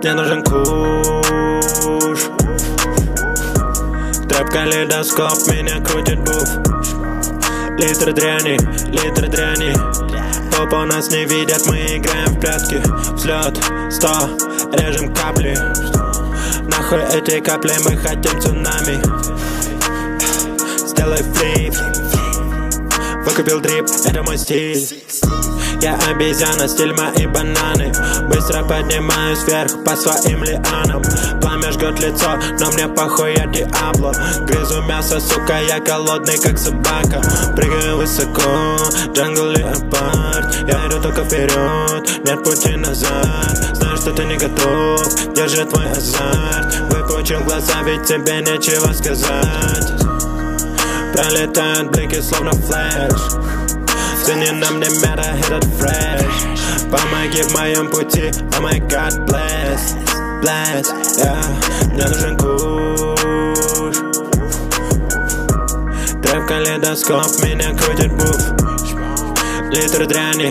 Мне нужен куш. Трэп-калейдоскоп, меня крутит буф. Литр дряни. Попа нас не видят, мы играем в прятки. Взлет, 100, режем капли. Нахуй эти капли, мы хотим цунами. Сделай флип. Выкупил дрип, это мой стиль. Я обезьяна, стиль мои бананы. Быстро поднимаюсь вверх по своим лианам. Пламя жгет лицо, но мне похуй, я Диабло. Грызу мясо, сука, я голодный, как собака. Прыгаю высоко, джангл леопард. Я иду только вперед, нет пути назад. Знаю, что ты не готов, держи твой азарт. Выпучил глаза, ведь тебе нечего сказать. Пролетают блики, словно флэш. Цене нам не мера, этот фреш. Помоги в моем пути, oh my god, bless, yeah. Мне нужен куш. Трэп-калейдоскоп, меня крутит буф. Литр дряни.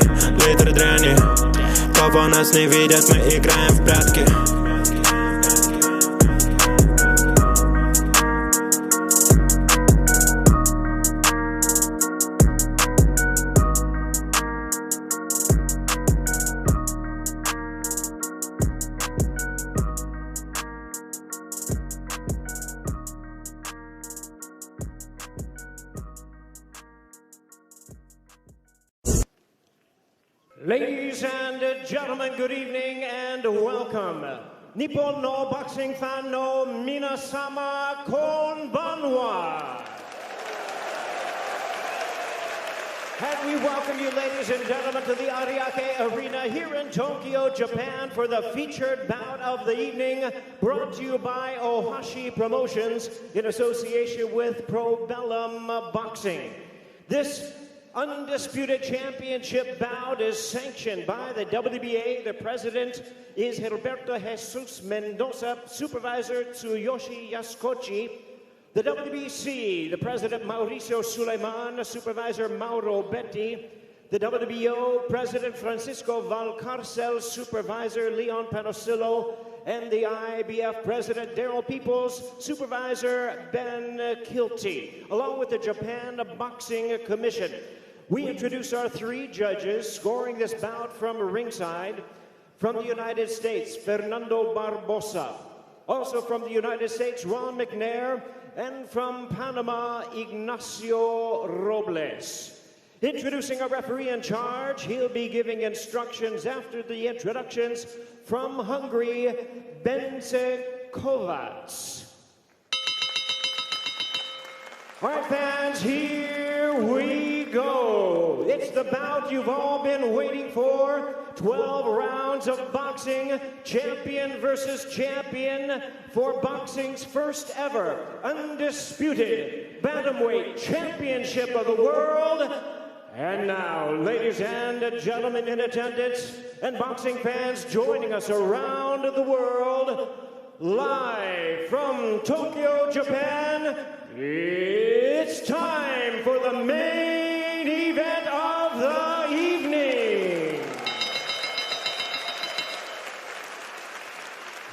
Попа нас не видят, мы играем в прятки. Ladies and gentlemen, good evening and welcome. Nippon no boxing fan no minasama konbanwa. And we welcome you, ladies and gentlemen, to the Ariake Arena here in Tokyo, Japan, for the featured bout of the evening, brought to you by Ohashi Promotions in association with Probellum Boxing. This undisputed championship bout is sanctioned by the WBA. The president is Gilberto Jesus Mendoza, supervisor Tsuyoshi Yasukochi. The WBC, the president Mauricio Suleiman, supervisor Mauro Betti. The WBO, president Francisco Valcarcel, supervisor Leon Panosillo. And the IBF president, Daryl Peoples, supervisor Ben Kilty, along with the Japan Boxing Commission. We introduce our three judges scoring this bout from ringside. From the United States, Fernando Barbosa. Also from the United States, Ron McNair. And from Panama, Ignacio Robles. Introducing our referee in charge, he'll be giving instructions after the introductions from Hungary, Bence Kovacs. All right, fans, here we go. It's the bout you've all been waiting for. 12 rounds of boxing, champion versus champion for boxing's first ever undisputed bantamweight championship of the world. And now, ladies and gentlemen in attendance and boxing fans joining us around the world, live from Tokyo, Japan, it's time for the main event of the evening.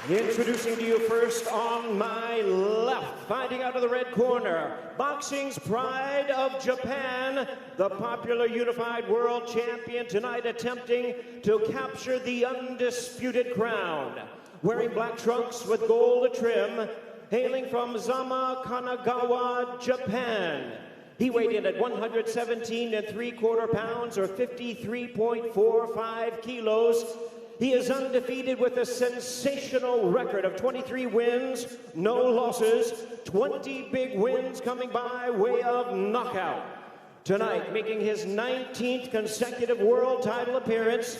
Introducing to you first on my left, fighting out of the red corner, boxing's pride of Japan, the popular unified world champion, tonight attempting to capture the undisputed crown. Wearing black trunks with gold trim, hailing from Zama, Kanagawa, Japan. He weighed in at 117 3/4 pounds, or 53.45 kilos. He is undefeated with a sensational record of 23 wins, no losses, 20 big wins coming by way of knockout. Tonight, making his 19th consecutive world title appearance,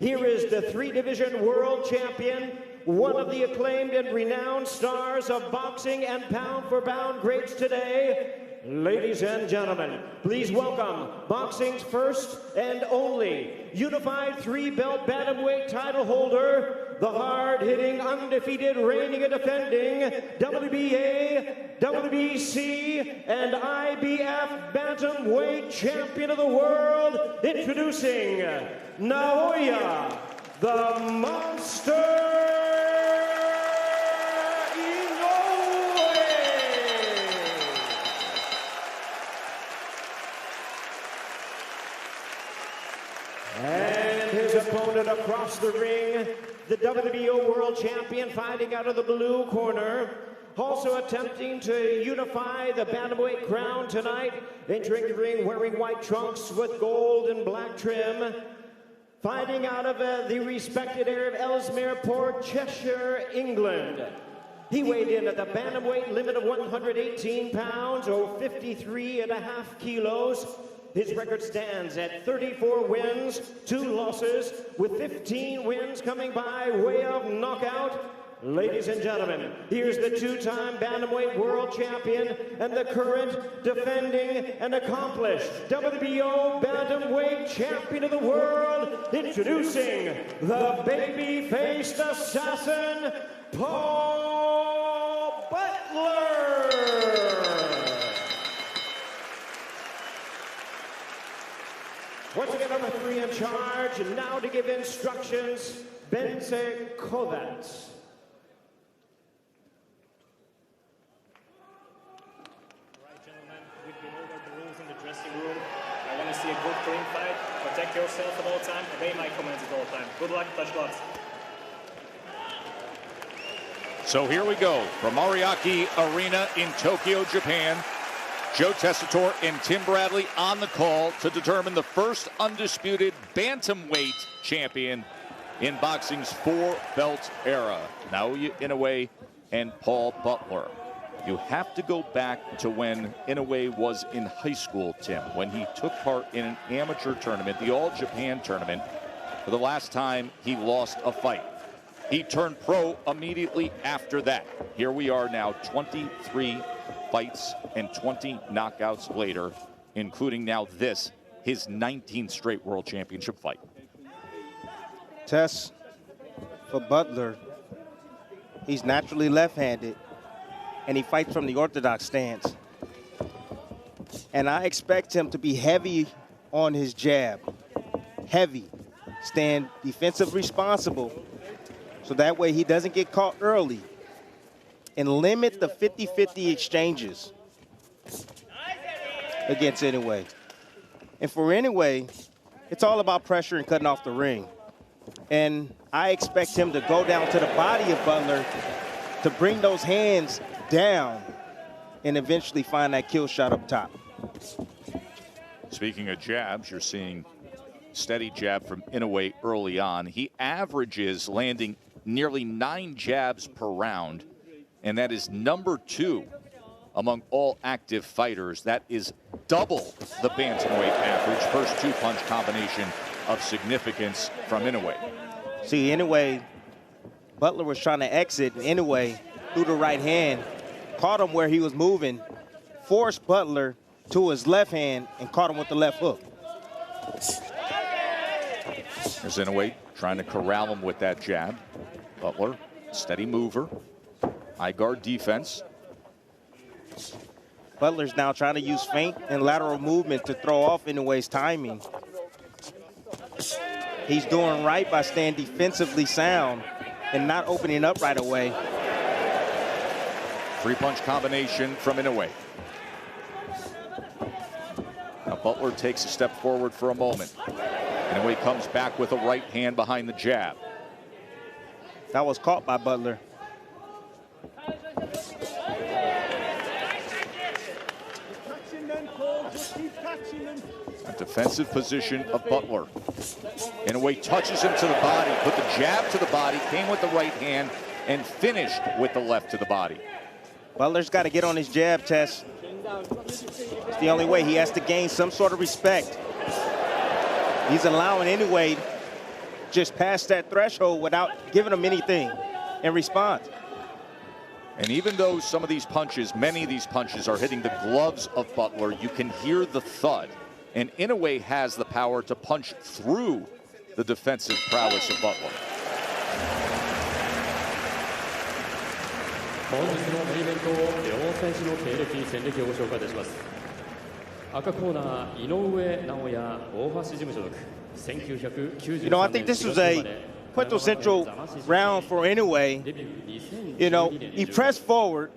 here is the three-division world champion, one of the acclaimed and renowned stars of boxing and pound-for-pound greats today. Ladies and gentlemen, please welcome boxing's first and only unified three-belt bantamweight title holder, the hard-hitting, undefeated, reigning and defending WBA, WBC, and IBF bantamweight champion of the world, introducing Naoya, the Monster rounded across the ring, the WBO World Champion fighting out of the blue corner. Also attempting to unify the bantamweight crown tonight, entering the ring wearing white trunks with gold and black trim. Fighting out of the respected area of Ellesmere Port, Cheshire, England. He weighed in at the bantamweight limit of 118 pounds, or 53.5 kilos. His record stands at 34 wins, 2 losses, with 15 wins coming by way of knockout. Ladies and gentlemen, here's the 2-time bantamweight world champion and the current defending and accomplished WBO bantamweight champion of the world, introducing the baby-faced assassin, Paul Butler. Once again, number 3 in charge, and now to give instructions, Bence Kovacs. I want to see a good, clean fight. Protect yourself at all time. Obey my commands at all time. Good luck. Touch gloves. So here we go from Ariake Arena in Tokyo, Japan. Joe Tessitore and Tim Bradley on the call to determine the first undisputed bantamweight champion in boxing's 4-belt era. Naoya Inoue and Paul Butler. You have to go back to when Inoue was in high school, Tim, when he took part in an amateur tournament, the All Japan tournament, for the last time he lost a fight. He turned pro immediately after that. Here we are now, 23 fights and 20 knockouts later, including now this, his 19th straight world championship fight. Tess, for Butler, he's naturally left-handed, and he fights from the orthodox stance. And I expect him to be heavy on his jab. Heavy. Stand defensive responsible, so that way he doesn't get caught early. And limit the 50-50 exchanges against Inoue. And for Inoue, it's all about pressure and cutting off the ring. And I expect him to go down to the body of Butler to bring those hands down and eventually find that kill shot up top. Speaking of jabs, you're seeing steady jab from Inoue early on. He averages landing nearly 9 jabs per round, and that is number 2 among all active fighters. That is double the bantamweight average. First 2-punch combination of significance from Inoue. See, Inoue, Butler was trying to exit, and Inoue threw the right hand, caught him where he was moving, forced Butler to his left hand, and caught him with the left hook. There's Inoue trying to corral him with that jab. Butler, steady mover, high guard defense. Butler's now trying to use feint and lateral movement to throw off Inoue's timing. He's doing right by staying defensively sound and not opening up right away. 3-punch combination from Inoue. Now Butler takes a step forward for a moment. Inoue comes back with a right hand behind the jab. That was caught by Butler. A defensive position of Butler. Inoue touches him to the body, put the jab to the body, came with the right hand, and finished with the left to the body. Butler's got to get on his jab, Tess. It's the only way. He has to gain some sort of respect. He's allowing Inoue just past that threshold without giving him anything in response. And even though some of these punches, many of these punches are hitting the gloves of Butler, you can hear the thud. And Inoue has the power to punch through the defensive prowess of Butler. 本日のメインイベントを両選手の経歴、戦歴をご紹介いたします。赤コーナー、井上尚弥、大橋事務所属。You know, I think this was a quintessential round for Inoue. You know, he pressed forward,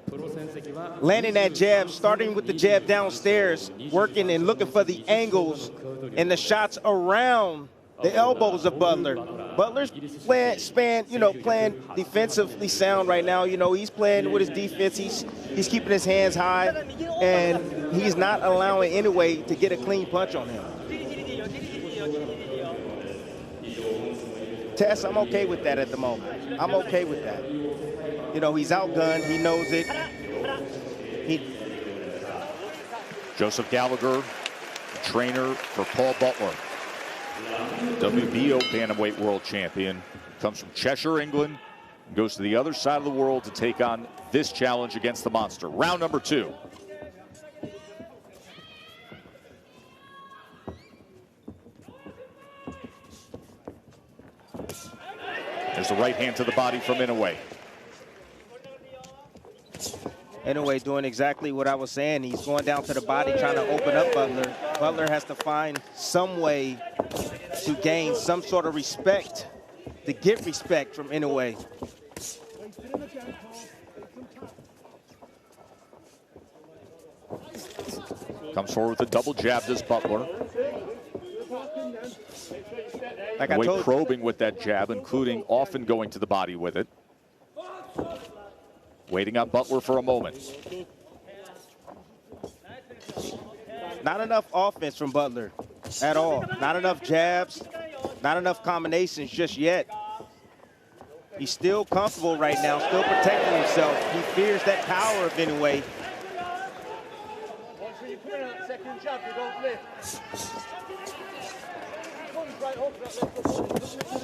landing that jab, starting with the jab downstairs, working and looking for the angles and the shots around The elbows of Butler. Butler's playing defensively sound right now. You know, he's playing with his defense. He's keeping his hands high, and he's not allowing Inoue to get a clean punch on him. Tess, I'm okay with that at the moment. I'm okay with that. You know, he's outgunned. He knows it. Joseph Gallagher, trainer for Paul Butler, WBO Bantamweight World Champion, comes from Cheshire, England, goes to the other side of the world to take on this challenge against the monster. Round number 2. There's the right hand to the body from Inoue. Inoue doing exactly what I was saying. He's going down to the body, trying to open up Butler. Butler has to find some way to gain some sort of respect, to get respect from Inoue. Comes forward with a double jab, does Butler. Like I told you, probing with that jab, including often going to the body with it. Waiting on Butler for a moment. not enough offense from Butler at all. Not enough jabs, not enough combinations just yet. He's still comfortable right now, still protecting himself. He fears that power of Inoue.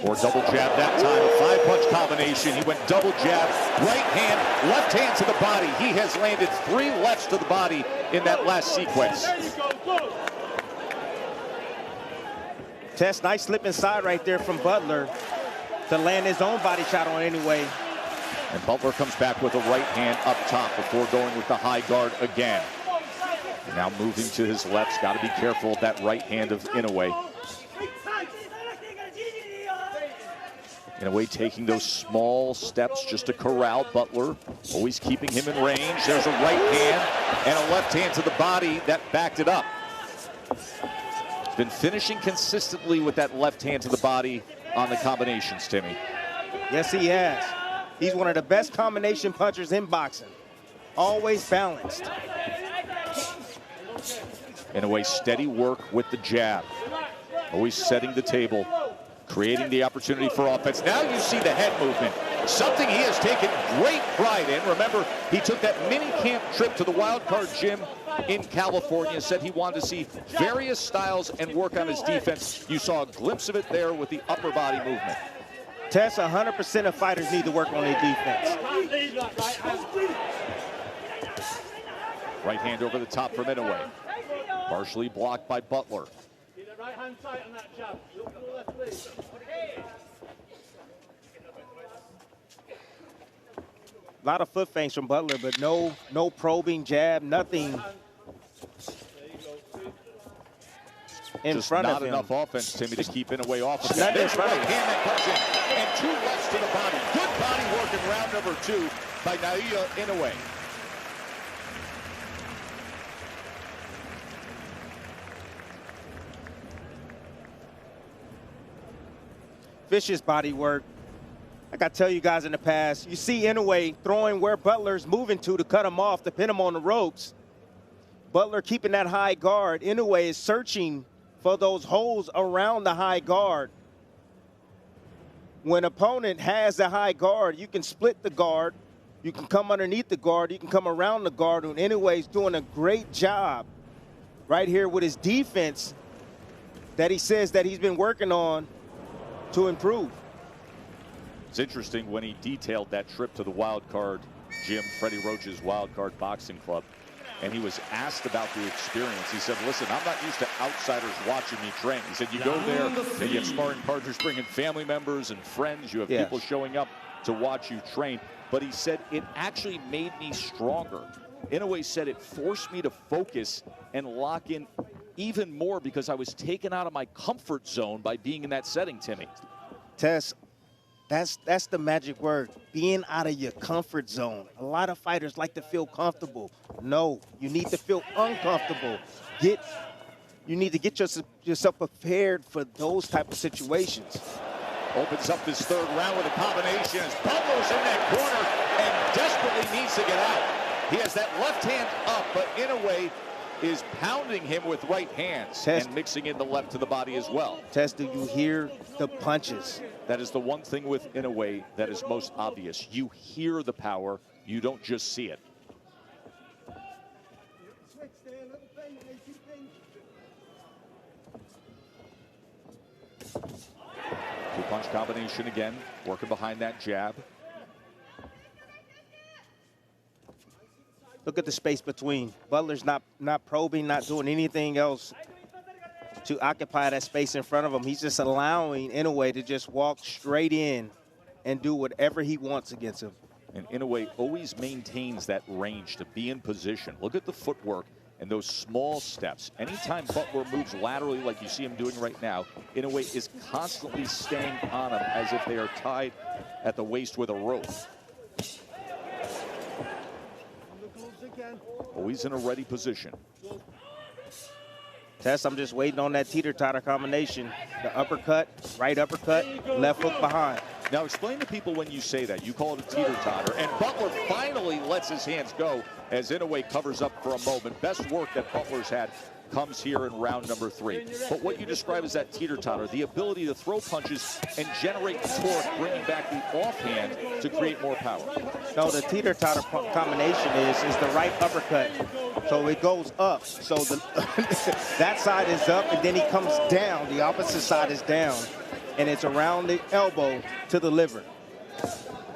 Or double jab that time, a 5-punch combination. He went double jab, right hand, left hand to the body. He has landed 3 lefts to the body in that last sequence. Tess, nice slip inside right there from Butler to land his own body shot on Inoue. And Butler comes back with a right hand up top before going with the high guard again. Now moving to his left, got to be careful of that right hand of Inoue. Inoue taking those small steps just to corral Butler, always keeping him in range. There's a right hand and a left hand to the body that backed it up. He's been finishing consistently with that left hand to the body on the combinations, Timmy. Yes, he has. He's one of the best combination punchers in boxing. Always balanced. Inoue steady work with the jab. Always setting the table, creating the opportunity for offense. Now you see the head movement, something he has taken great pride in. Remember, he took that mini camp trip to the Wild Card Gym in California, said he wanted to see various styles and work on his defense. You saw a glimpse of it there with the upper body movement. Tess, 100% of fighters need to work on their defense. Right hand over the top from Inoue. Partially blocked by Butler. A lot of foot feints from Butler, but no probing jab, nothing in just front of him. Not enough offense, Timmy, to keep Inoue off of Nothing in it. front of him. Hand that comes in, and 2 lefts to the body. Good body work in round number 2 by Naoya Inoue. Vicious body work. Like I tell you guys in the past, you see Inoue throwing where Butler's moving to cut him off, to pin him on the ropes. Butler keeping that high guard. Inoue is searching for those holes around the high guard. When an opponent has the high guard, you can split the guard. You can come underneath the guard. You can come around the guard. And Inoue's doing a great job right here with his defense that he says that he's been working on to improve. It's interesting when he detailed that trip to the Wild Card Gym, Freddie Roach's Wild Card Boxing Club, and he was asked about the experience. He said, listen, I'm not used to outsiders watching me train. He said, you go there and you have sparring partners bringing family members and friends. You have people showing up to watch you train. But he said, it actually made me stronger. Inoue said it forced me to focus and lock in even more because I was taken out of my comfort zone by being in that setting, Timmy. Tess, that's the magic word, being out of your comfort zone. A lot of fighters like to feel comfortable. No, you need to feel uncomfortable. You need to get yourself prepared for those type of situations. Opens up this third round with a combination as Butler's in that corner and desperately needs to get out. He has that left hand up, but Inoue is pounding him with right hands and mixing in the left to the body as well. Tess, do you hear the punches? That is the one thing with Inoue that is most obvious. You hear the power, you don't just see it. Two-punch combination again, working behind that jab. Look at the space between. Butler's not probing, not doing anything else to occupy that space in front of him. He's just allowing Inoue to just walk straight in and do whatever he wants against him. And Inoue always maintains that range to be in position. Look at the footwork and those small steps. Anytime Butler moves laterally like you see him doing right now, Inoue is constantly staying on him as if they are tied at the waist with a rope. Always in a ready position. Tess, I'm just waiting on that teeter-totter combination. The uppercut, right uppercut, left hook behind. Now explain to people when you say that. You call it a teeter-totter, and Butler finally lets his hands go as Inoue covers up for a moment. Best work that Butler's had comes here in round number 3. But what you describe as that teeter-totter, the ability to throw punches and generate torque, bringing back the offhand to create more power. No, the teeter-totter combination is the right uppercut. So it goes up. So that side is up, and then he comes down. The opposite side is down, and it's around the elbow to the liver.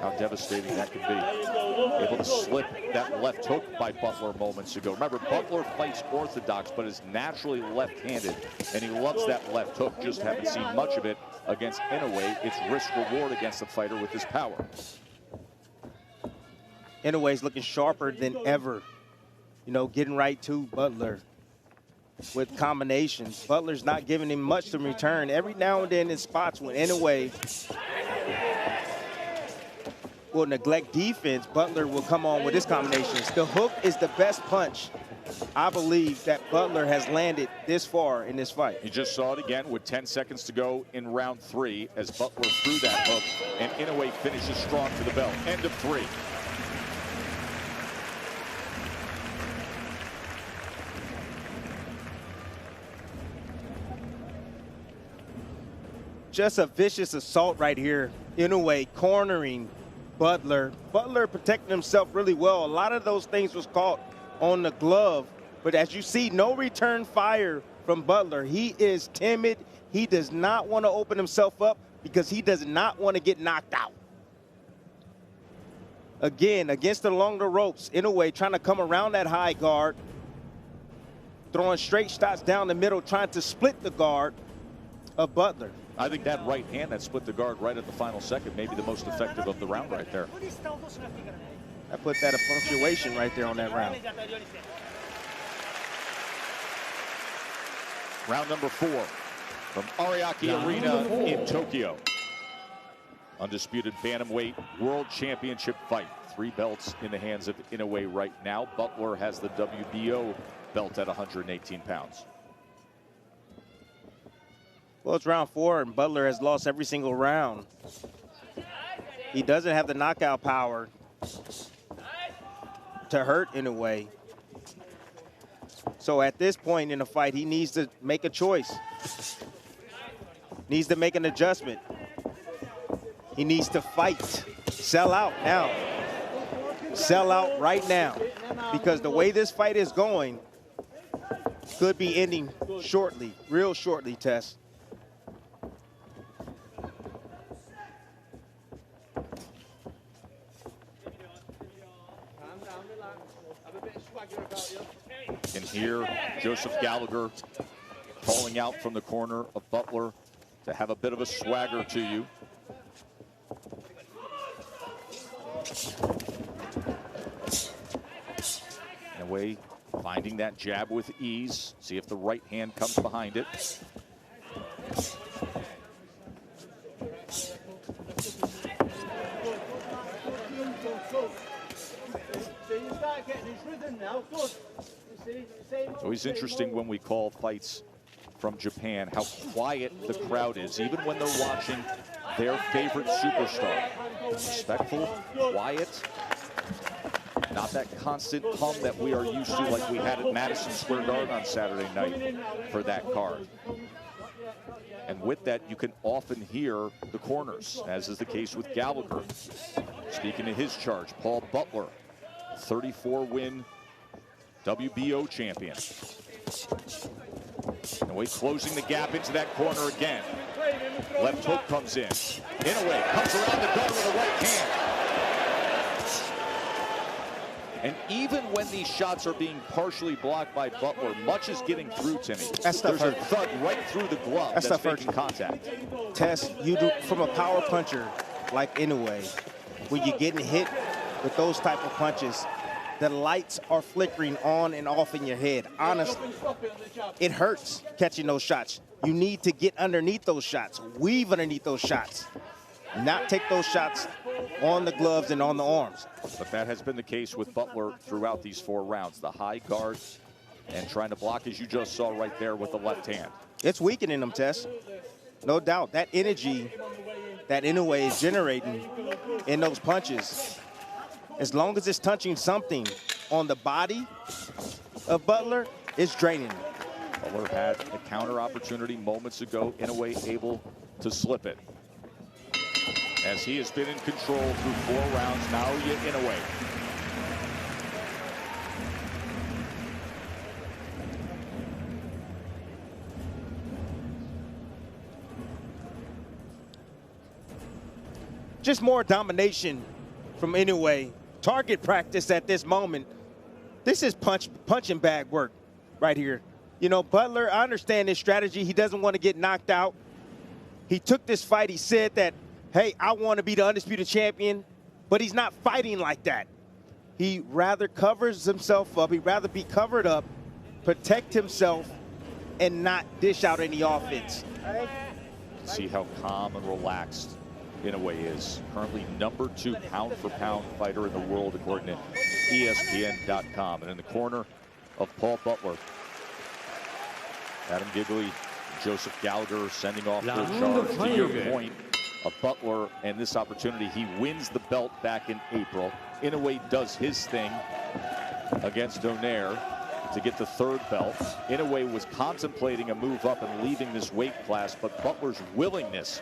How devastating that can be. Able to slip that left hook by Butler moments ago. Remember, Butler fights orthodox, but is naturally left-handed, and he loves that left hook. Just haven't seen much of it against Inoue. It's risk-reward against the fighter with his power. Inoue's looking sharper than ever. You know, getting right to Butler with combinations. Butler's not giving him much to return. Every now and then in spots when Inoue will neglect defense, Butler will come on with his combinations. The hook is the best punch, I believe, that Butler has landed this far in this fight. You just saw it again with 10 seconds to go in round 3 as Butler threw that hook, and Inoue finishes strong to the bell. End of 3. Just a vicious assault right here. Inoue cornering Butler. Butler protecting himself really well. A lot of those things was caught on the glove. But as you see, no return fire from Butler. He is timid. He does not want to open himself up because he does not want to get knocked out. Again, against along the ropes, Inoue trying to come around that high guard, throwing straight shots down the middle, trying to split the guard of Butler. I think that right hand that split the guard right at the final second may be the most effective of the round right there. I put that a punctuation right there on that round. Round number 4 from Ariake Arena in Tokyo. Undisputed bantamweight world championship fight. 3 belts in the hands of Inoue right now. Butler has the WBO belt at 118 pounds. Well, it's round 4, and Butler has lost every single round. He doesn't have the knockout power to hurt Inoue. So at this point in the fight, he needs to make a choice. Needs to make an adjustment. He needs to fight. Sell out now. Sell out right now. Because the way this fight is going could be ending shortly, real shortly, Tess. And here, Joseph Gallagher calling out from the corner of Butler to have a bit of a swagger to you. Inoue finding that jab with ease. See if the right hand comes behind it. It's always interesting when we call fights from Japan, how quiet the crowd is, even when they're watching their favorite superstar. Respectful, quiet, not that constant hum that we are used to like we had at Madison Square Garden on Saturday night for that card. And with that, you can often hear the corners, as is the case with Gallagher. Speaking of his charge, Paul Butler, 34-win WBO champion. Inoue closing the gap into that corner again. Left hook comes in. Inoue comes around the guard with a right hand. And even when these shots are being partially blocked by Butler, much is getting through, Timmy. There's a thud right through the glove that's making contact. Tess, you do from a power puncher like Inoue, when you're getting hit with those type of punches, the lights are flickering on and off in your head. Honestly, it hurts catching those shots. You need to get underneath those shots, weave underneath those shots, not take those shots on the gloves and on the arms. But that has been the case with Butler throughout these 4 rounds. The high guard and trying to block, as you just saw right there, with the left hand. It's weakening them, Tess. No doubt. That energy that Inoue is generating in those punches, as long as it's touching something on the body of Butler, it's draining him. Butler had a counter opportunity moments ago. Inoue able to slip it. As he has been in control through 4 rounds, Naoya Inoue. Just more domination from Inoue. Target practice at this moment. This is punching bag work right here. You know, Butler, I understand his strategy. He doesn't want to get knocked out. He took this fight. He said that, hey, I want to be the undisputed champion, but he's not fighting like that. He rather covers himself up. He'd rather be covered up, protect himself, and not dish out any offense. See how calm and relaxed Inoue is. Currently #2 pound-for-pound fighter in the world, according to ESPN.com. And in the corner of Paul Butler, Adam Gigley, Joseph Gallagher sending off their charge. To your point of Butler and this opportunity, he wins the belt back in April. Inoue does his thing against Donaire to get the 3rd belt. Inoue was contemplating a move up and leaving this weight class, but Butler's willingness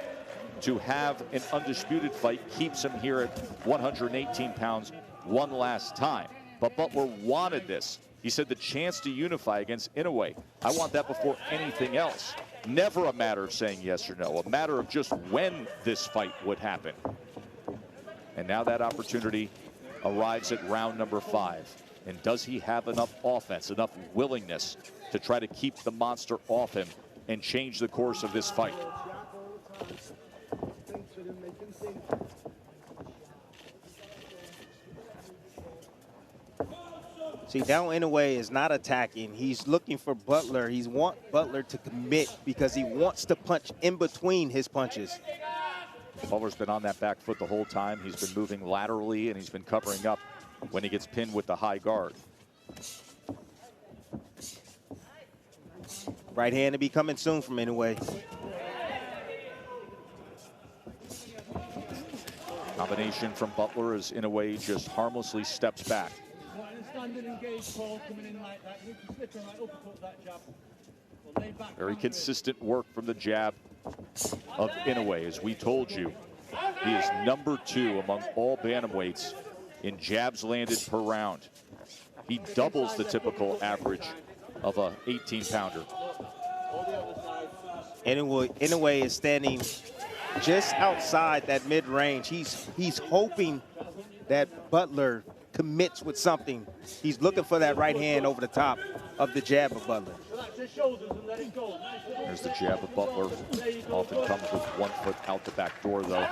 to have an undisputed fight keeps him here at 118 pounds one last time. But Butler wanted this. He said the chance to unify against Inoue, I want that before anything else. Never a matter of saying yes or no, a matter of just when this fight would happen. And now that opportunity arrives at round number 5. And does he have enough offense, enough willingness to try to keep the monster off him and change the course of this fight? See, now Inoue is not attacking. He's looking for Butler. He wants Butler to commit because he wants to punch in between his punches. Butler's been on that back foot the whole time. He's been moving laterally, and he's been covering up when he gets pinned with the high guard. Right hand to be coming soon from Inoue. Combination from Butler as Inoue just harmlessly steps back. Very consistent work from the jab of Inoue. As we told you, he is #2 among all bantamweights in jabs landed per round. He doubles the typical average of a 18-pounder. Inoue is standing just outside that mid-range. He's hoping that Butler commits with something. He's looking for that right hand over the top of the jab of Butler. There's the jab of Butler. Often comes with 1 foot out the back door, though.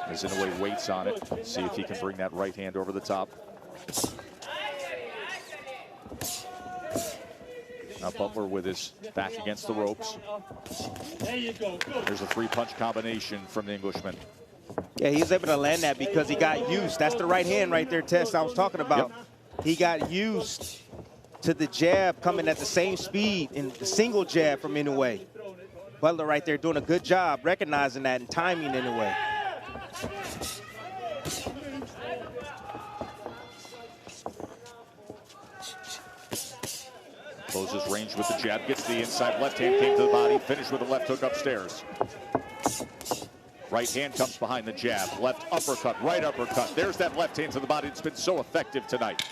As Inoue waits on it. See if he can bring that right hand over the top. Now Butler with his back against the ropes. There's a 3-punch combination from the Englishman. Yeah, he was able to land that because he got used. That's the right hand right there, Tess, I was talking about. Yep. He got used to the jab coming at the same speed in the single jab from Inoue. Butler right there doing a good job recognizing that and timing Inoue. Closes range with the jab, gets the inside left hand, came to the body, finished with a left hook upstairs. Right hand comes behind the jab, left uppercut, right uppercut. There's that left hand to the body. It's been so effective tonight.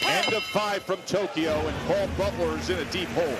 End of 5 from Tokyo, and Paul Butler is in a deep hole.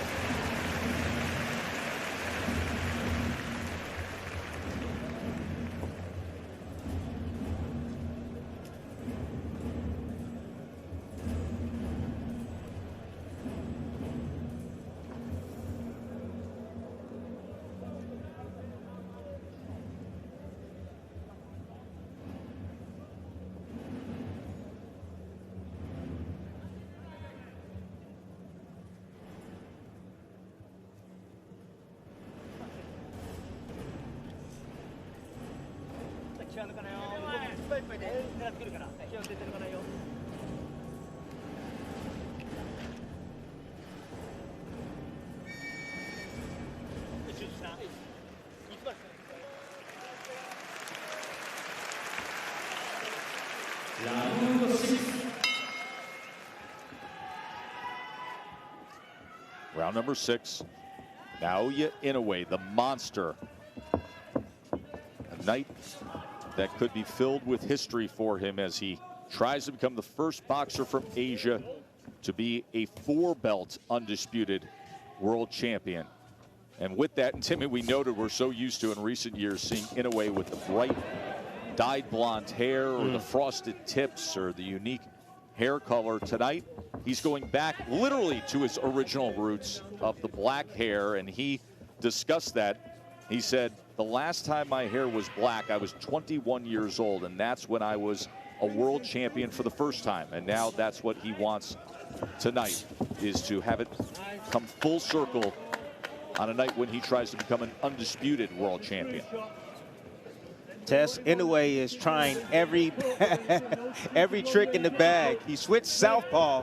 Round number 6. Naoya Inoue, the monster. A night that could be filled with history for him as he tries to become the first boxer from Asia to be a 4-belt undisputed world champion. And with that, and Timmy, we noted we're so used to in recent years seeing Inoue with the bright dyed blonde hair or the frosted tips or the unique hair color. Tonight, he's going back literally to his original roots of the black hair, and he discussed that. He said, the last time my hair was black, I was 21 years old, and that's when I was a world champion for the first time. And now that's what he wants tonight, is to have it come full circle on a night when he tries to become an undisputed world champion. Tess, Inoue is trying every every trick in the bag. He switched southpaw.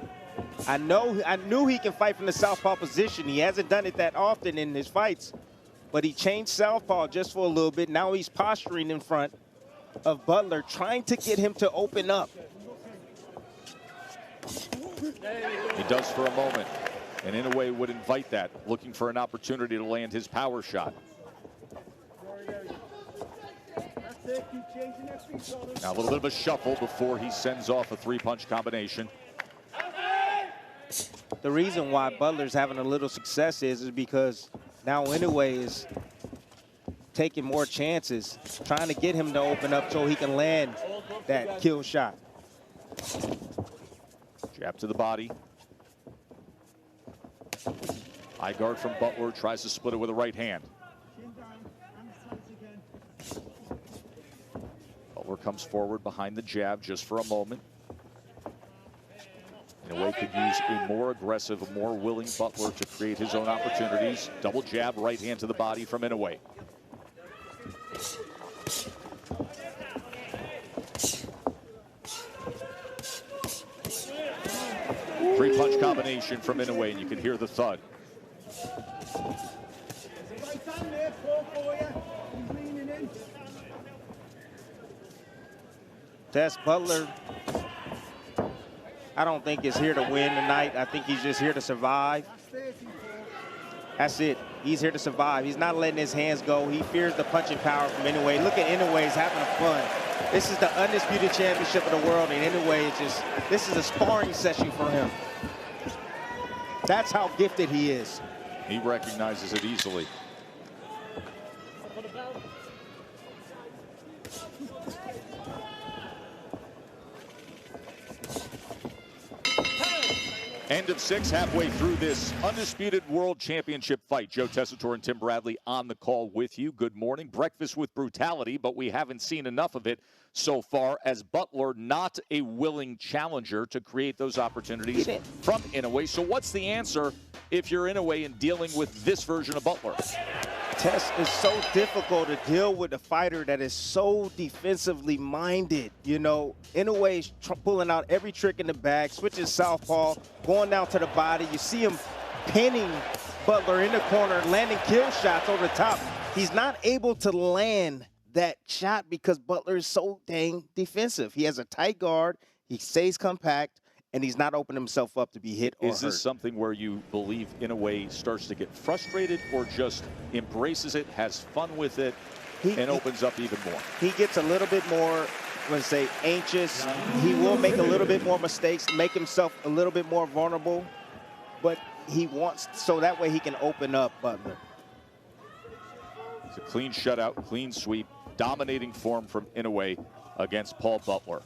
I knew he can fight from the southpaw position. He hasn't done it that often in his fights, but he changed southpaw just for a little bit. Now he's posturing in front of Butler, trying to get him to open up. He does for a moment, and Inoue would invite that, looking for an opportunity to land his power shot. Now a little bit of a shuffle before he sends off a 3-punch combination. The reason why Butler's having a little success is because now Inoue is taking more chances, trying to get him to open up so he can land that kill shot. Jab to the body. High guard from Butler, tries to split it with a right hand. Butler comes forward behind the jab just for a moment. Inoue could use a more aggressive, a more willing Butler to create his own opportunities. Double jab, right hand to the body from Inoue. Three-punch combination from Inoue, and you can hear the thud. Tess, Butler, I don't think is here to win tonight. I think he's just here to survive. That's it. He's here to survive. He's not letting his hands go. He fears the punching power from Inoue. Look at Inoue, he's having fun. This is the undisputed championship of the world, and Inoue is just, this is a sparring session for him. That's how gifted he is. He recognizes it easily. End of 6, halfway through this undisputed world championship fight. Joe Tessitore and Tim Bradley on the call with you. Good morning. Breakfast with brutality, but we haven't seen enough of it so far, as Butler not a willing challenger to create those opportunities from Inoue. So what's the answer if you're Inoue and dealing with this version of Butler? Test is so difficult to deal with a fighter that is so defensively minded. You know, Inoue is pulling out every trick in the bag, switches southpaw, going down to the body. You see him pinning Butler in the corner, landing kill shots over the top. He's not able to land that shot because Butler is so dang defensive. He has a tight guard, he stays compact, and he's not opening himself up to be hit or hurt. Is this something where you believe Inoue starts to get frustrated or just embraces it, has fun with it, and opens up even more? He gets a little bit more, let's say, anxious. He will make a little bit more mistakes, make himself a little bit more vulnerable, but he wants, so that way he can open up Butler. It's a clean shutout, clean sweep, dominating form from Inoue against Paul Butler.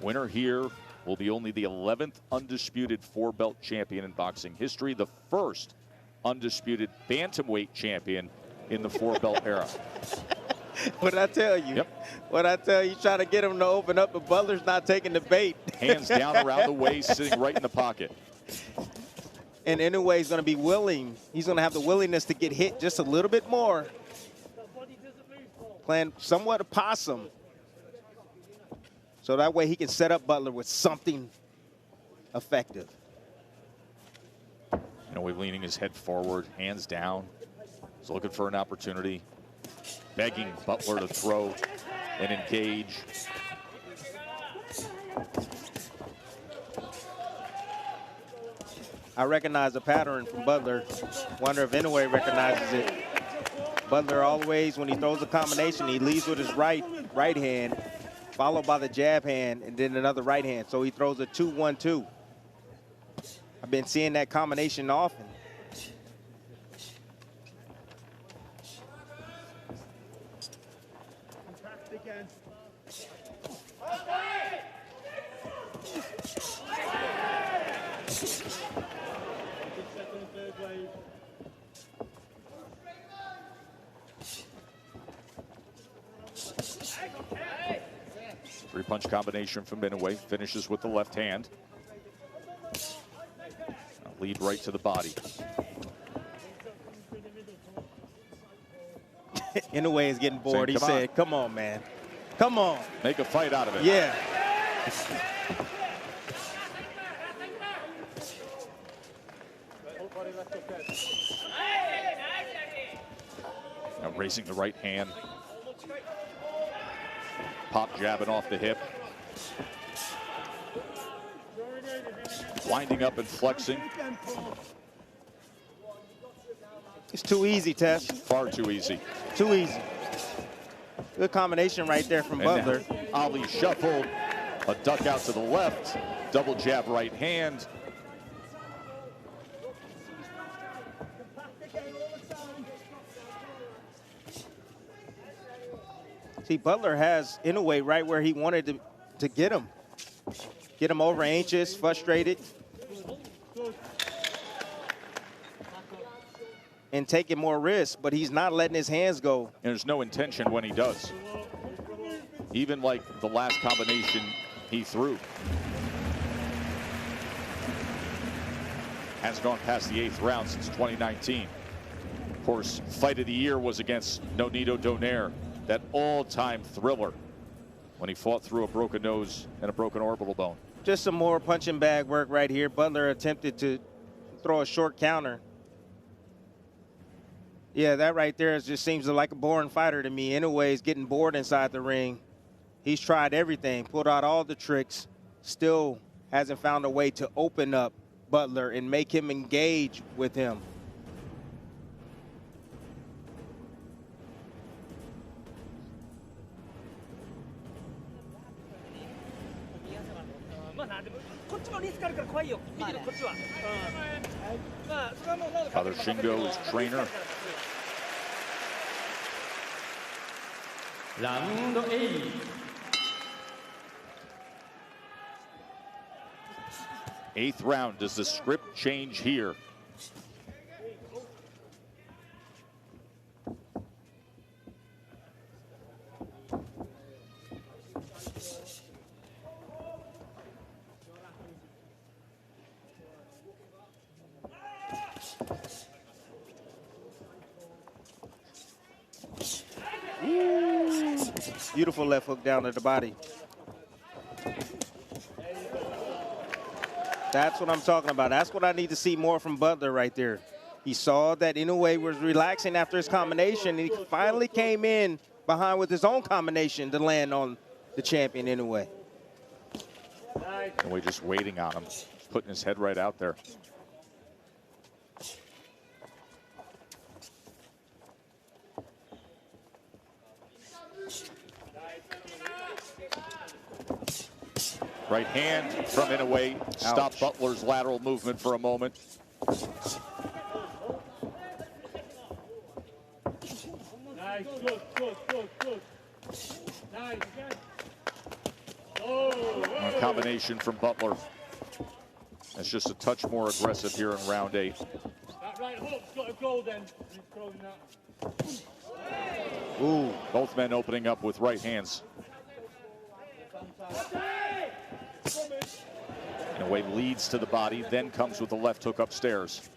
Winner here will be only the 11th undisputed four-belt champion in boxing history, the first undisputed bantamweight champion in the four-belt era. What I tell you? Yep. What I tell you, try to get him to open up, but Butler's not taking the bait. Hands down around the waist, sitting right in the pocket. And Inoue is going to be willing. He's going to have the willingness to get hit just a little bit more. Playing somewhat a possum. So that way he can set up Butler with something effective. Inoue leaning his head forward, hands down. He's looking for an opportunity, begging Butler to throw and engage. I recognize a pattern from Butler. Wonder if Inoue recognizes it. Butler always, when he throws a combination, he leads with his right hand, followed by the jab hand, and then another right hand. So he throws a 2-1-2. I've been seeing that combination often. Three-punch combination from Inoue, finishes with the left hand. Lead right to the body. Inoue is getting bored. He said, come on, man. Come on. Make a fight out of it. Yeah. Now raising the right hand. Pop jabbing off the hip. Winding up and flexing. It's too easy, Tess. Far too easy. Too easy. Good combination right there from Butler. Ali shuffled. A duck out to the left. Double jab right hand. See, Butler has Inoue right where he wanted to get him. Get him over anxious, frustrated. And taking more risks, but he's not letting his hands go. And there's no intention when he does. Even like the last combination he threw. Hasn't gone past the 8th round since 2019. Of course, fight of the year was against Nonito Donaire, that all-time thriller when he fought through a broken nose and a broken orbital bone. Just some more punching bag work right here. Butler attempted to throw a short counter. Yeah, that right there just seems like a boring fighter to me. Inoue is getting bored inside the ring. He's tried everything, pulled out all the tricks, still hasn't found a way to open up Butler and make him engage with him. Father Shingo is trainer. Round 8. Eighth round. Does the script change here? Beautiful left hook down to the body. That's what I'm talking about. That's what I need to see more from Butler right there. He saw that Inoue was relaxing after his combination, and he finally came in behind with his own combination to land on the champion Inoue. Inoue just waiting on him, putting his head right out there. Right hand from Inoue. Stop Butler's lateral movement for a moment. Nice, good. Nice. A combination from Butler. That's just a touch more aggressive here in round 8. That right hook's got to go then. He's throwing that. Ooh, both men opening up with right hands. Inoue leads to the body, then comes with the left hook upstairs.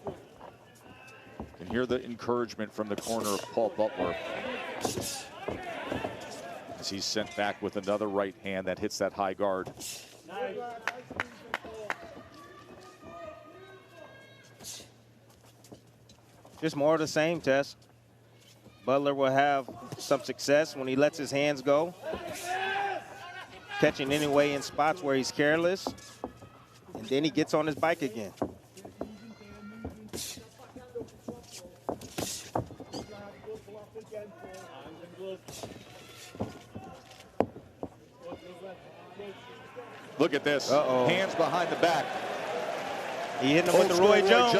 You can hear the encouragement from the corner of Paul Butler as he's sent back with another right hand that hits that high guard. Just more of the same, Tess. Butler will have some success when he lets his hands go. Catching Inoue in spots where he's careless. And then he gets on his bike again. Look at this. Hands behind the back. He hit him with the Roy Jones.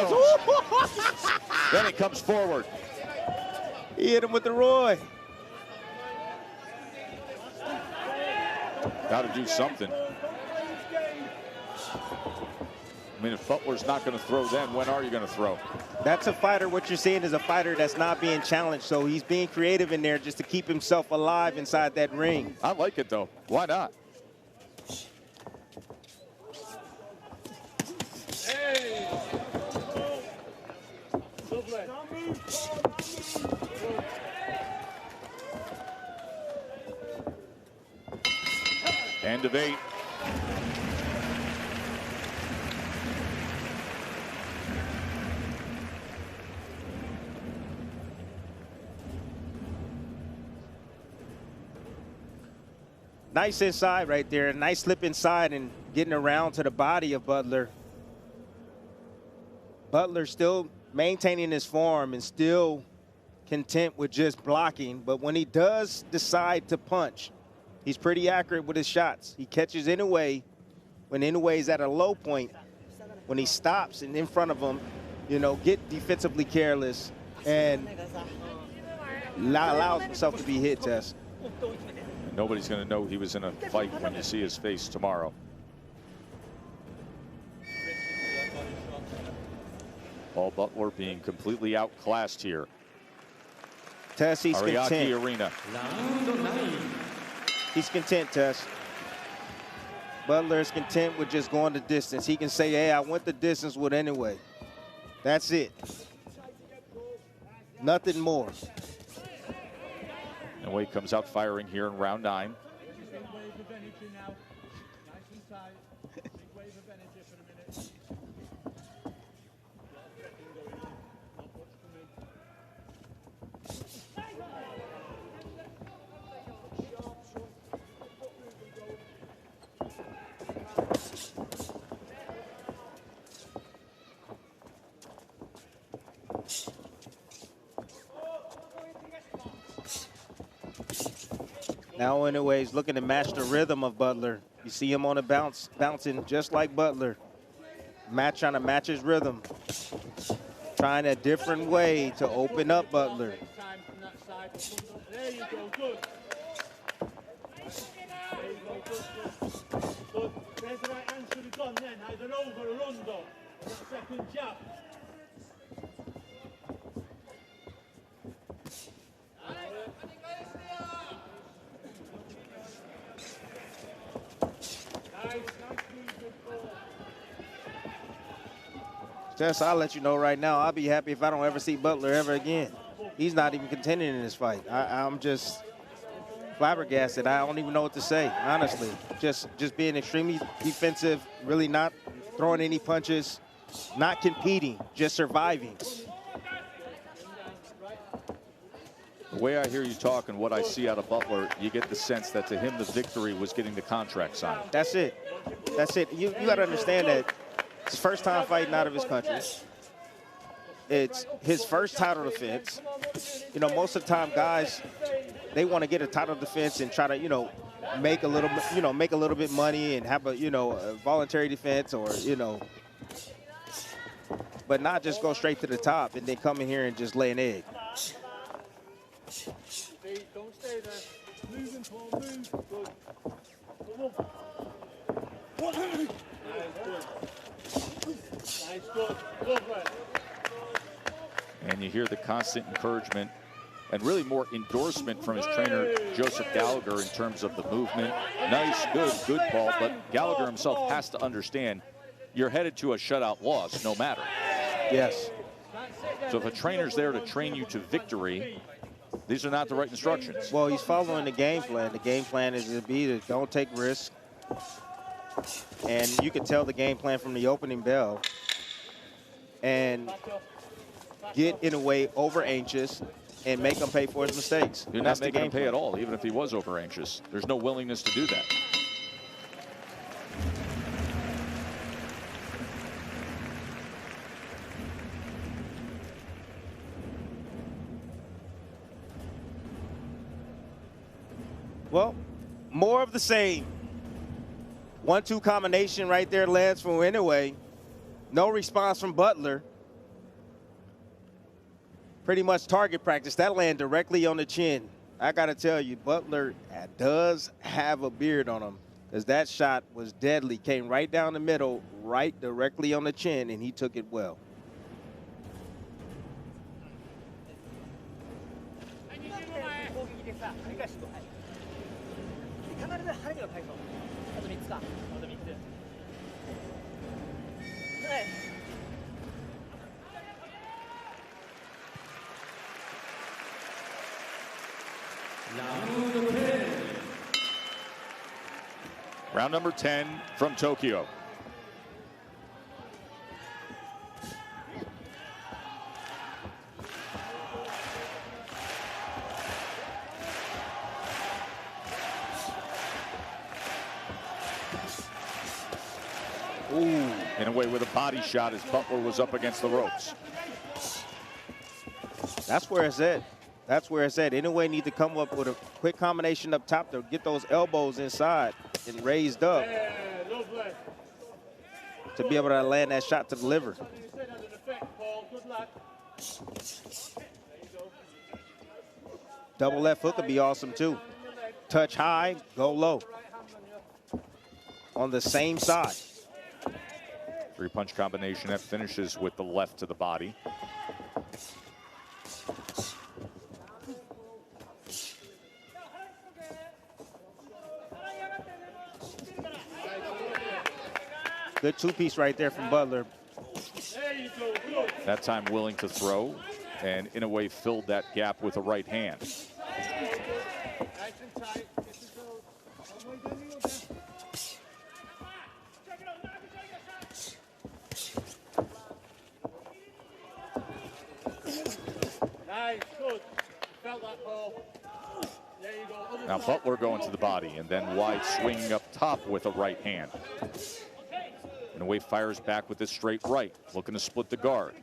Then he comes forward. He hit him with the Roy. Got to do something. I mean, if Butler's not going to throw then, when are you going to throw? That's a fighter. What you're seeing is a fighter that's not being challenged. So he's being creative in there just to keep himself alive inside that ring. I like it, though. Why not? End of 8. Nice inside right there. Nice slip inside and getting around to the body of Butler. Butler still maintaining his form and still content with just blocking. But when he does decide to punch, he's pretty accurate with his shots. He catches Inoue when Inoue is at a low point. When he stops and in front of him, you know, get defensively careless and allows himself to be hit, Tess. Nobody's going to know he was in a fight when you see his face tomorrow. Paul Butler being completely outclassed here. Tess, he's Ariake content. Arena. He's content, Tess. Butler is content with just going the distance. He can say, hey, I went the distance with Inoue. That's it. Nothing more. Inoue comes out firing here in round 9. Now Inoue is looking to match the rhythm of Butler. You see him on a bounce, bouncing just like Butler. Trying to match his rhythm. Trying a different way to open up Butler. There you go, good. Good. There's the right hand should have gone then, either over or under. That second jab. Tess, I'll let you know right now, I'll be happy if I don't ever see Butler ever again. He's not even contending in this fight. I'm just flabbergasted. I don't even know what to say, honestly. Just being extremely defensive, really not throwing any punches, not competing, just surviving. The way I hear you talk and what I see out of Butler, you get the sense that to him the victory was getting the contract signed. That's it. That's it. You got to understand that it's his first time fighting out of his country. It's his first title defense. You know, most of the time guys, they want to get a title defense and try to, you know, make a little bit money and have a, you know, a voluntary defense, or, you know, but not just go straight to the top and then come in here and just lay an egg. Don't stay there. Moving, Paul, move. Good. Come on. Nice, good. Lovely. And you hear the constant encouragement and really more endorsement from his trainer, Joseph Gallagher, in terms of the movement. Nice, good ball, but Gallagher himself has to understand you're headed to a shutout loss no matter. Yes. So if a trainer's there to train you to victory, these are not the right instructions. Well, he's following the game plan. The game plan is to don't take risks. And you can tell the game plan from the opening bell. And get Inoue over anxious and make him pay for his mistakes. You're not making him pay at all, even if he was over anxious. There's no willingness to do that. Well, more of the same. 1-2 combination right there lands from Inoue. No response from Butler. Pretty much target practice. That landed directly on the chin. I got to tell you, Butler does have a beard on him, because that shot was deadly. Came right down the middle, right directly on the chin, and he took it well. Round number 10 from Tokyo. Inoue with a body shot as Butler was up against the ropes. That's where it's at. That's where it's at. Inoue need to come up with a quick combination up top to get those elbows inside and raised up to be able to land that shot to the liver. Double left hook would be awesome too. Touch high, go low. On the same side. Three-punch combination that finishes with the left to the body. Good two-piece right there from Butler. That time willing to throw, and Inoue filled that gap with a right hand. Nice, good. Felt that ball. There you go. Now Butler going to the body, and then wide swinging up top with a right hand. Inoue fires back with this straight right, looking to split the guard.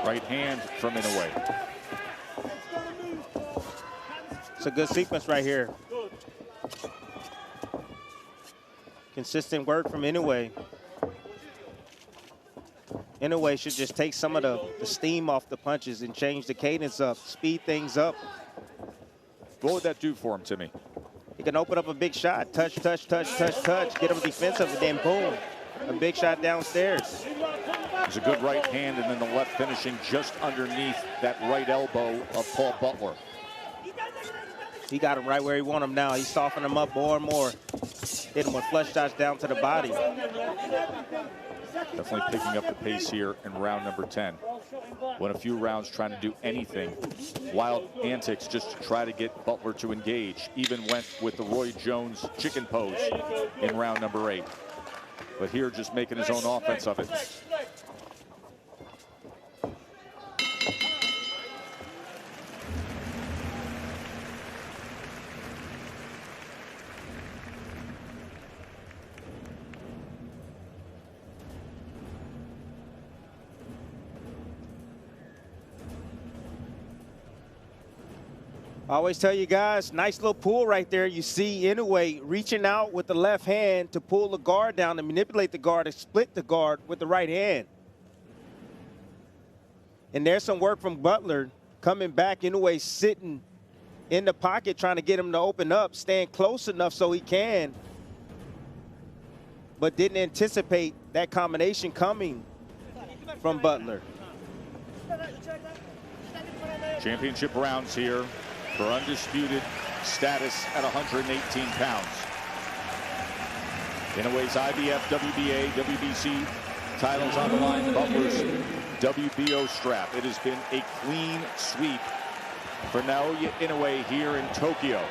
Right hand from Inoue. It's a good sequence right here. Consistent work from Inoue. Inoue should just take some of the steam off the punches and change the cadence up, speed things up. What would that do for him, Timmy? He can open up a big shot. Touch, touch, touch, touch, touch. Get him defensive, and then boom. A big shot downstairs. It's a good right hand, and then the left finishing just underneath that right elbow of Paul Butler. He got him right where he wanted him now. He's softening him up more and more. Hit him with flush shots down to the body. Definitely picking up the pace here in round number 10. Went a few rounds trying to do anything. Wild antics just to try to get Butler to engage. Even went with the Roy Jones chicken pose in round number 8. But here just making his own offense of it. I always tell you guys, nice little pull right there. You see Inoue reaching out with the left hand to pull the guard down and manipulate the guard and split the guard with the right hand. And there's some work from Butler coming back. Inoue sitting in the pocket trying to get him to open up, staying close enough so he can, but didn't anticipate that combination coming from Butler. Championship rounds here for undisputed status at 118 pounds. Inoue's IBF, WBA, WBC titles on the line. Butler's WBO strap. It has been a clean sweep for Naoya Inoue here in Tokyo.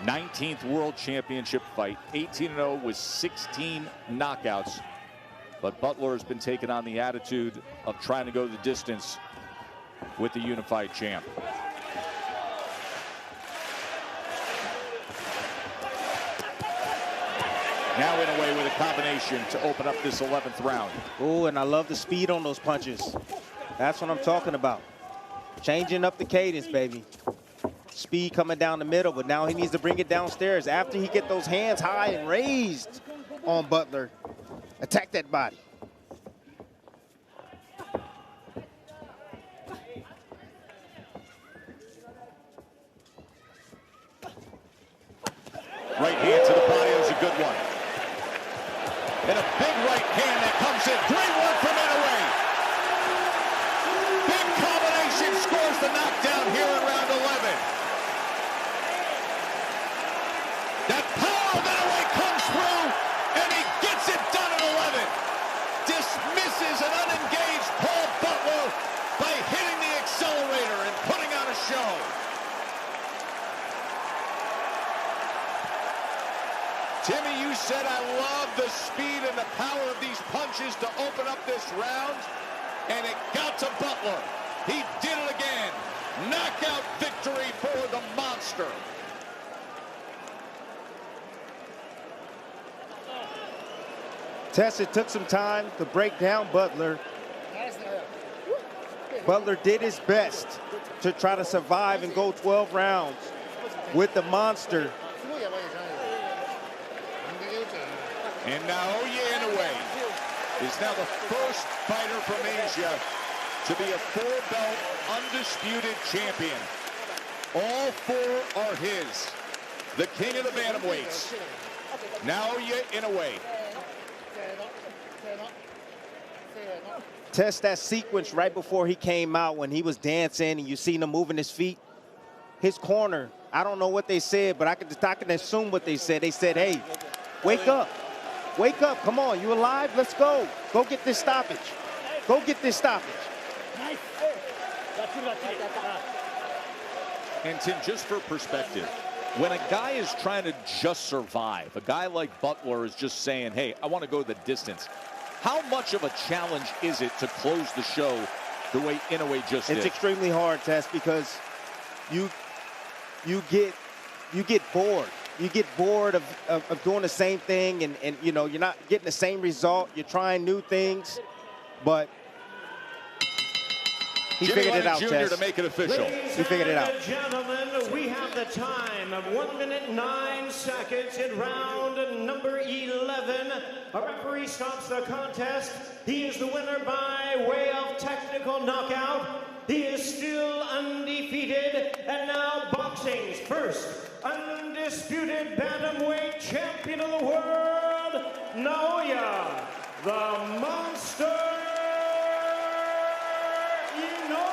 19th World Championship fight, 18-0 with 16 knockouts. But Butler has been taking on the attitude of trying to go the distance with the unified champ. Now Inoue with a combination to open up this 11th round. Oh, and I love the speed on those punches. That's what I'm talking about. Changing up the cadence, baby. Speed coming down the middle, but now he needs to bring it downstairs. After he get those hands high and raised on Butler, attack that body. Right hand to the body, that was a good one. And a big right hand that comes in. Great work from Inoue. Big combination scores the knockdown here in round 11. That power of Inoue comes through, and he gets it done at 11. Dismisses an unengaged Paul Butler by hitting the accelerator and putting on a show. Timmy, you said I love the speed and the power of these punches to open up this round, and it got to Butler. He did it again. Knockout victory for the monster. Tess, it took some time to break down Butler. Butler did his best to try to survive and go 12 rounds with the monster. And Naoya Inoue is now the first fighter from Asia to be a four-belt undisputed champion. All four are his. The king of the bantamweights, Naoya Inoue. Test that sequence right before he came out when he was dancing and you seen him moving his feet. His corner, I don't know what they said, but I can assume what they said. They said, hey, wake up. Wake up, come on, you alive? Let's go. Go get this stoppage. Go get this stoppage. And Tim, just for perspective, when a guy is trying to just survive, a guy like Butler is just saying, hey, I want to go the distance. How much of a challenge is it to close the show the way Inoue just did? It's extremely hard, Tess, because you get bored. You get bored of doing the same thing, and you know, you're not getting the same result. You're trying new things, but he figured it out, Tess. To make it official. He figured it out. Ladies and gentlemen, we have the time of 1 minute 9 seconds in round number 11. A referee stops the contest. He is the winner by way of technical knockout. He is still undefeated, and now boxing's first undisputed bantamweight champion of the world, Naoya the monster Inoue.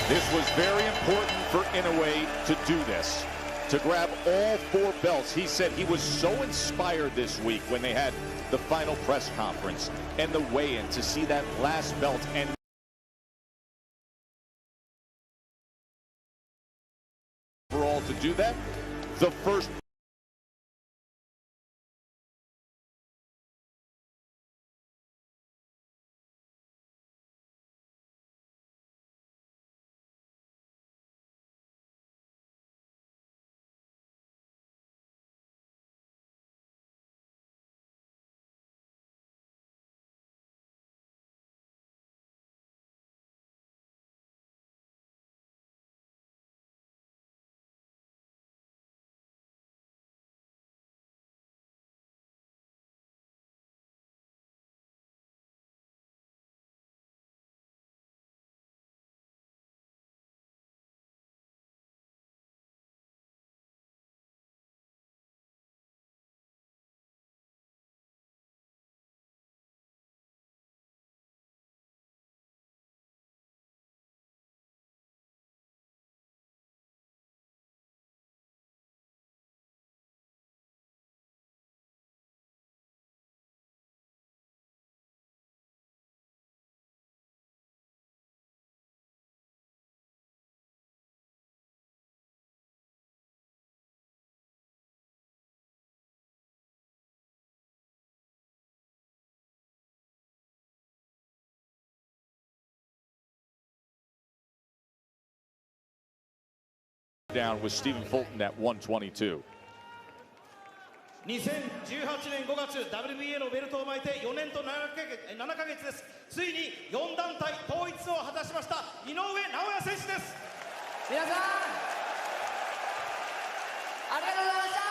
This was very important for Inoue to do this, to grab all 4 belts. He said he was so inspired this week when they had the final press conference and the weigh-in to see that last belt, and overall to do that, the first down with Stephen Fulton at 122. 2018年5月 WBA のベルトを巻いて4年と7ヶ月です。ついに4団体統一を果たしました井上尚弥選手です。皆さんありがとうございました。